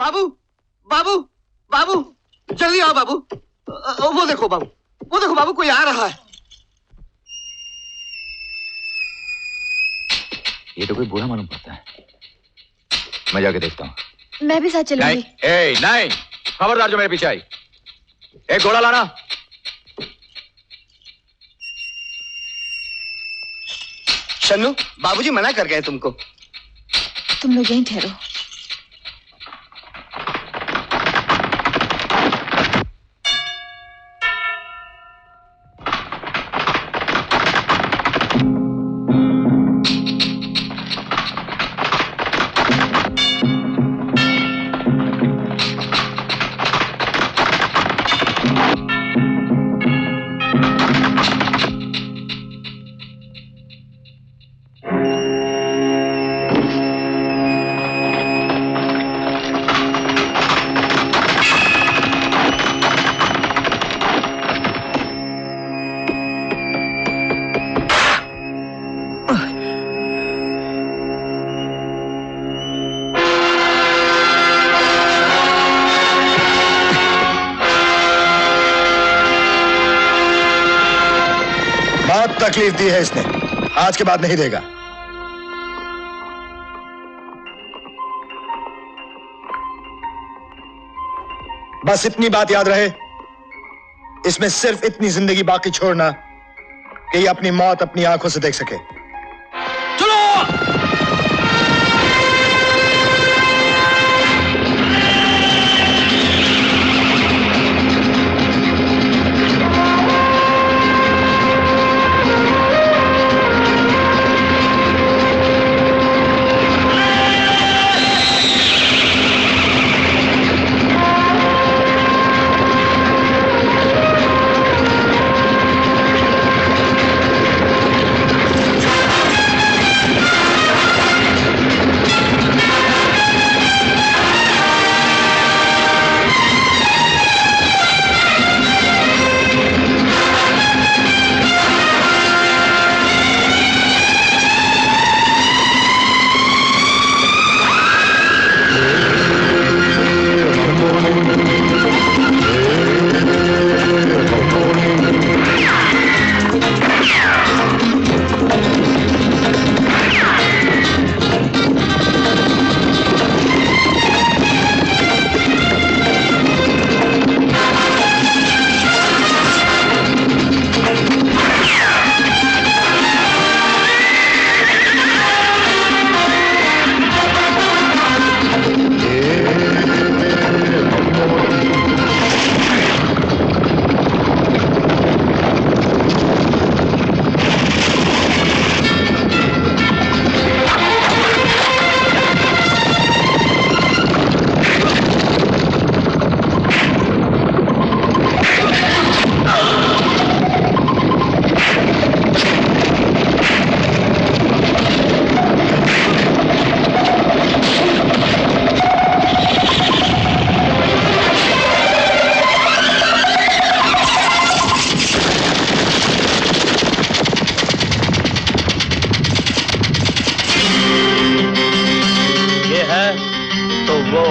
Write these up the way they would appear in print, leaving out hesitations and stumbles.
बाबू, बाबू, बाबू, जल्दी आओ बाबू। वो देखो बाबू, वो देखो बाबू, कोई आ रहा है। ये तो कोई बुरा मालूम पड़ता है। मैं जाके देखता हूँ। मैं भी साथ चलूंगी। नहीं, नहीं, खबरदार जो मेरे पीछे आई। एक घोड़ा लाना। शन्नू, बाबूजी मना कर गए तुमको। तुम लोग यहीं ठहरो। तकलीफ दी है इसने, आज के बाद नहीं देगा। बस इतनी बात याद रहे, इसमें सिर्फ इतनी जिंदगी बाकी छोड़ना कि ये अपनी मौत अपनी आंखों से देख सके।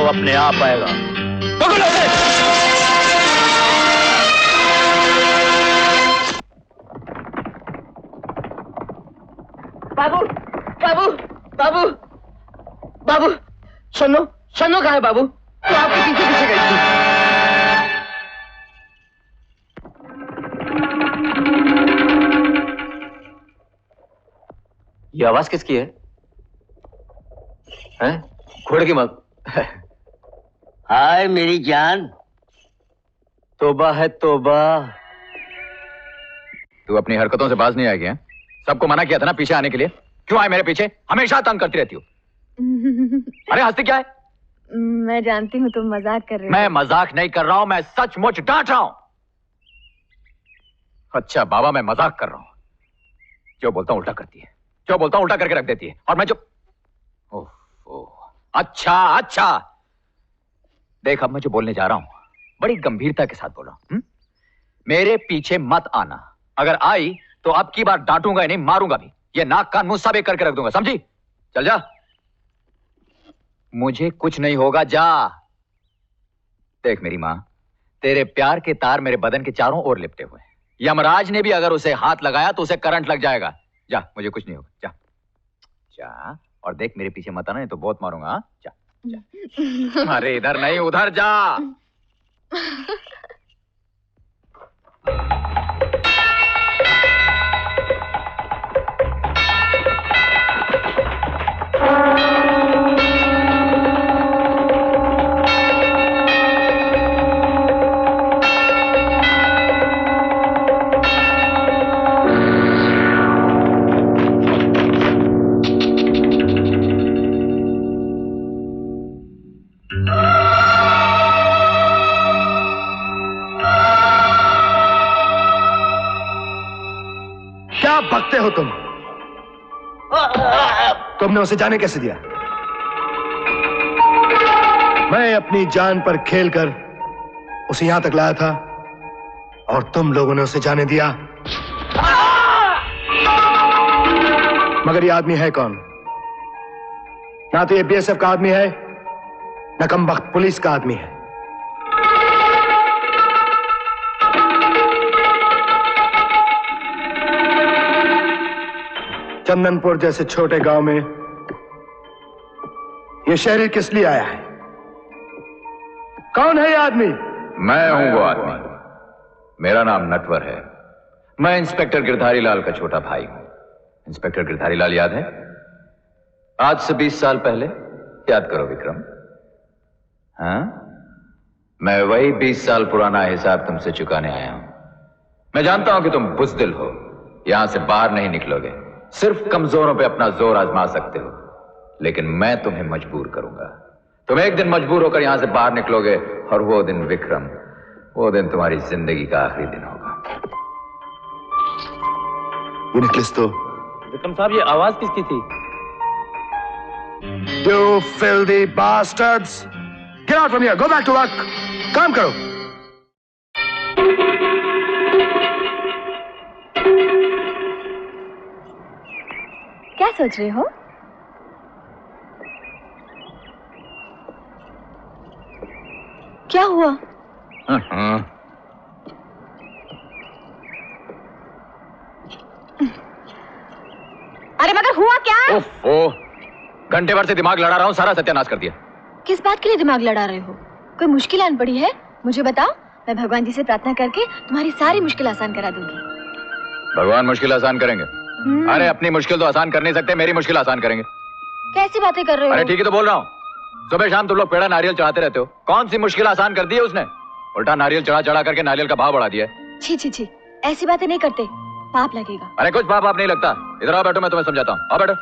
अपने आप आएगा। पकड़ो उसे। बाबू, बाबू, बाबू, बाबू, शन्नो, शन्नो कहाँ है बाबू? तो आपके पीछे पीछे गई थी। ये आवाज किसकी है? हैं? घोड़े की मत। हाय मेरी जान। तौबा है तौबा। तू अपनी हरकतों से बाज नहीं आएगी हैं? सबको मना किया था ना पीछे आने के लिए। क्यों आए मेरे पीछे? हमेशा तंग करती रहती हो। अरे हंसती क्या है? मैं जानती हूँ तुम मजाक कर रहे हो। मैं मजाक नहीं कर रहा हूं, मैं सचमुच डांट रहा हूं। अच्छा बाबा, मैं मजाक कर रहा हूं। जो बोलता हूं उल्टा करती है, जो बोलता हूं उल्टा करके रख देती है। और मैं जो अच्छा अच्छा देख, अब मैं जो बोलने जा रहा हूं बड़ी गंभीरता के साथ बोल रहा हूं। मेरे पीछे मत आना। अगर आई तो अब की बार डांटूंगा ही नहीं, मारूंगा भी। ये नाक कान मुंह सब एक करके रख दूंगा, समझी? चल जा। मुझे कुछ नहीं होगा, जा। देख मेरी माँ, तेरे प्यार के तार मेरे बदन के चारों ओर लिपटे हुए हैं। यमराज ने भी अगर उसे हाथ लगाया तो उसे करंट लग जाएगा। जा, मुझे कुछ नहीं होगा। जा जा, और देख मेरे पीछे मत आना, नहीं तो बहुत मारूंगा। हाँ? जा जा। अरे इधर नहीं, उधर जा। क्या बकते हो तुम? तुमने उसे जाने कैसे दिया? मैं अपनी जान पर खेलकर उसे यहां तक लाया था और तुम लोगों ने उसे जाने दिया। मगर ये आदमी है कौन? ना तो ये बीएसएफ का आदमी है, ना कमबख्त पुलिस का आदमी है। चंदनपुर जैसे छोटे गांव में ये शहरी किस लिए आया है? कौन है ये आदमी? मैं हूं वो आदमी। मेरा नाम नटवर है। मैं इंस्पेक्टर गिरधारी लाल का छोटा भाई हूं। इंस्पेक्टर गिरधारी लाल याद है? आज से 20 साल पहले। याद करो विक्रम। हाँ, मैं वही 20 साल पुराना हिसाब तुमसे चुकाने आया हूं। मैं जानता हूं कि तुम बुज़दिल हो, यहां से बाहर नहीं निकलोगे, सिर्फ कमजोरों पे अपना जोर आजमा सकते हो, लेकिन मैं तुम्हें मजबूर करूंगा। तुम एक दिन मजबूर होकर यहां से बाहर निकलोगे, और वो दिन विक्रम, वो दिन तुम्हारी जिंदगी का आखिरी दिन होगा। ये नेकलेस तो विक्रम साहब, ये आवाज किसकी थी? You filthy bastards! Get out from here! Go back to work! काम करो। क्या सोच रहे हो? क्या हुआ? अरे मगर हुआ क्या? ओफो, घंटे भर से दिमाग लड़ा रहा हूं, सारा सत्यानाश कर दिया। किस बात के लिए दिमाग लड़ा रहे हो? कोई मुश्किल आन पड़ी है? मुझे बताओ, मैं भगवान जी से प्रार्थना करके तुम्हारी सारी मुश्किल आसान करा दूंगी। भगवान मुश्किल आसान करेंगे? अरे अपनी मुश्किल तो आसान कर नहीं सकते, मेरी मुश्किल आसान करेंगे। कैसी बातें कर रहे हो? अरे ठीक है तो बोल रहा हूँ। सुबह शाम तुम लोग पेड़ा नारियल चढ़ाते रहते हो, कौन सी मुश्किल आसान कर दी है उसने? उल्टा नारियल चढ़ा चढ़ा करके नारियल का भाव बढ़ा दिया है। छी छी छी, ऐसी बातें नहीं करते, पाप लगेगा। अरे कुछ पाप नहीं लगता। इधर आओ, बैठो, मैं तुम्हें समझाता हूँ। आओ बैठो।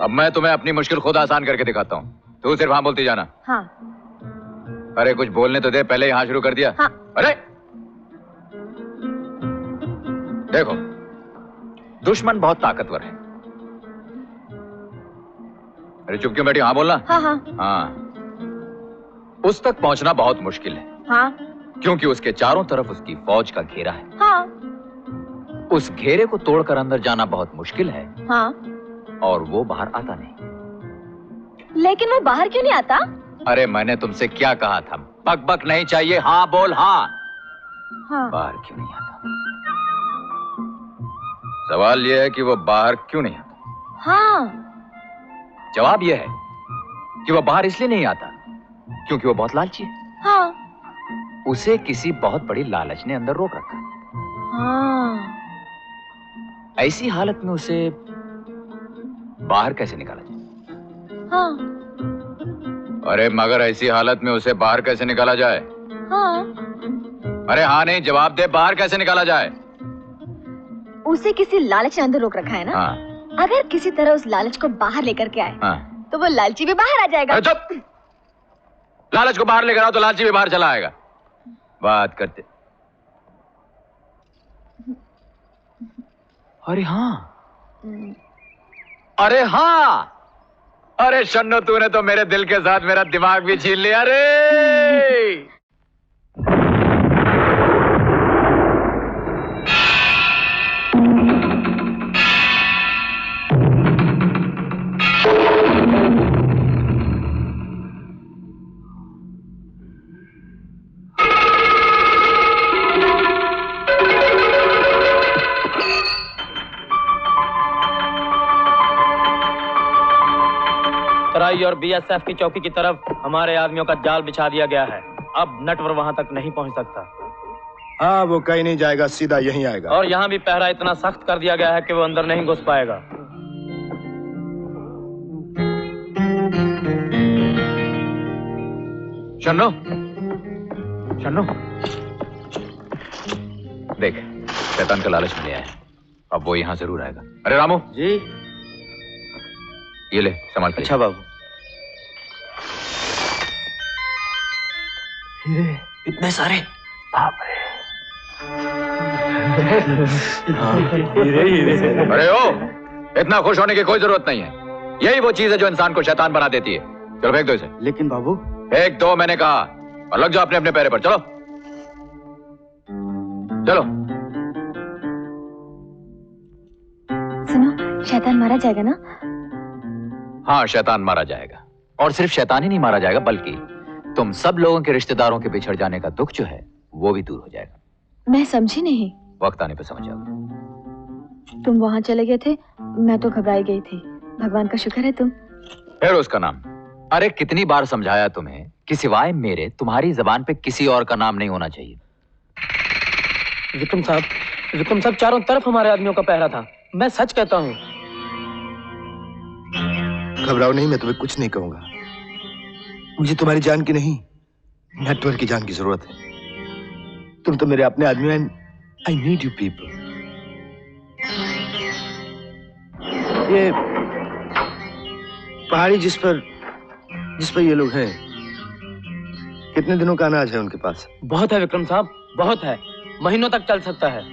अब मैं तुम्हें अपनी मुश्किल खुद आसान करके दिखाता हूँ, तू सिर्फ हाँ बोलती जाना। हाँ। अरे कुछ बोलने तो दे, पहले ही हाँ शुरू कर दिया। हाँ। अरे देखो, दुश्मन बहुत ताकतवर है। अरे चुप क्यों बैठी? हाँ बोलना। हाँ हाँ हाँ, उस तक पहुंचना बहुत मुश्किल है। हाँ क्योंकि उसके चारों तरफ उसकी फौज का घेरा है। हाँ उस घेरे को तोड़कर अंदर जाना बहुत मुश्किल है, हाँ। और वो बाहर आता नहीं। लेकिन वो बाहर क्यों नहीं आता? अरे मैंने तुमसे क्या कहा था? बक बक नहीं चाहिए, हाँ बोल। हाँ, हाँ। बाहर क्यों नहीं आता? सवाल यह है कि वो बाहर क्यों नहीं आता। हाँ। जवाब यह है कि वो बाहर इसलिए नहीं आता क्योंकि वो बहुत लालची है। हाँ। उसे किसी बहुत बड़ी लालच ने अंदर रोक रखा है। हाँ। ऐसी हालत में उसे बाहर कैसे निकाला जाए? हाँ। अरे मगर ऐसी हालत में उसे बाहर कैसे निकाला जाए? हाँ। अरे हाँ नहीं, जवाब दे, बाहर कैसे निकाला जाए? उसे किसी लालच ने अंदर रोक रखा है ना? हाँ। अगर किसी तरह उस लालच को बाहर लेकर के आए, हाँ। तो वो लालची भी बाहर आ जाएगा। अरे चुप! लालच को बाहर लेकर आओ तो लालची भी बाहर चला आएगा। बात करते। अरे हाँ, अरे हाँ, अरे शन्नो, तूने तो मेरे दिल के साथ मेरा दिमाग भी छीन लिया रे। पिपराई और बीएसएफ की चौकी की तरफ हमारे आदमियों का जाल बिछा दिया गया है। अब नटवर वहां तक नहीं पहुंच सकता। हाँ, वो कहीं नहीं जाएगा, सीधा यहीं आएगा। और यहाँ भी पहरा इतना सख्त कर दिया गया है कि वो अंदर नहीं घुस पाएगा। शन्नो, शन्नो, देख, शैतान का लालच मिल आया है। अब वो यहाँ जरूर आएगा। अरे रामू जी। ये ले, संभाल के। अच्छा बाबू। इतने सारे, बाप रे। अरे ओ, इतना खुश होने की कोई जरूरत नहीं है। यही वो चीज है जो इंसान को शैतान बना देती है। चलो फेंक दो इसे। लेकिन बाबू। फेंक दो मैंने कहा, और लग जाओ अपने अपने पैरे पर। चलो चलो। सुनो, शैतान मारा जाएगा ना? हाँ, शैतान मारा जाएगा। और सिर्फ शैतान ही नहीं मारा जाएगा, बल्कि तुम सब लोगों के रिश्तेदारों के बिछड़ जाने का दुख जो है वो भी दूर हो जाएगा। मैं समझी नहीं। वक्त आने पे समझ जाओगे। तुम वहां चले गए थे, मैं तो घबराई गई थी। भगवान का शुक्र है तुम। फिर उसका नाम। अरे कितनी बार समझाया तुम्हें कि सिवाय मेरे तुम्हारी जबान पे किसी और का नाम नहीं होना चाहिए। विक्रम साहब चारों तरफ हमारे आदमियों का पहरा था। मैं सच कहता हूँ। घबराओ नहीं, मैं तुम्हें कुछ नहीं कहूंगा। मुझे तुम्हारी जान की नहीं, नटवर की जान की जरूरत है। तुम तो मेरे अपने आदमी हैं। I need you people. ये पहाड़ी जिस पर ये लोग हैं, कितने दिनों का अनाज है उनके पास? बहुत है विक्रम साहब, बहुत है। महीनों तक चल सकता है।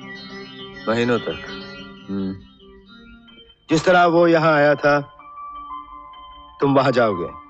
महीनों तक। जिस तरह वो यहां आया था, तुम वहां जाओगे।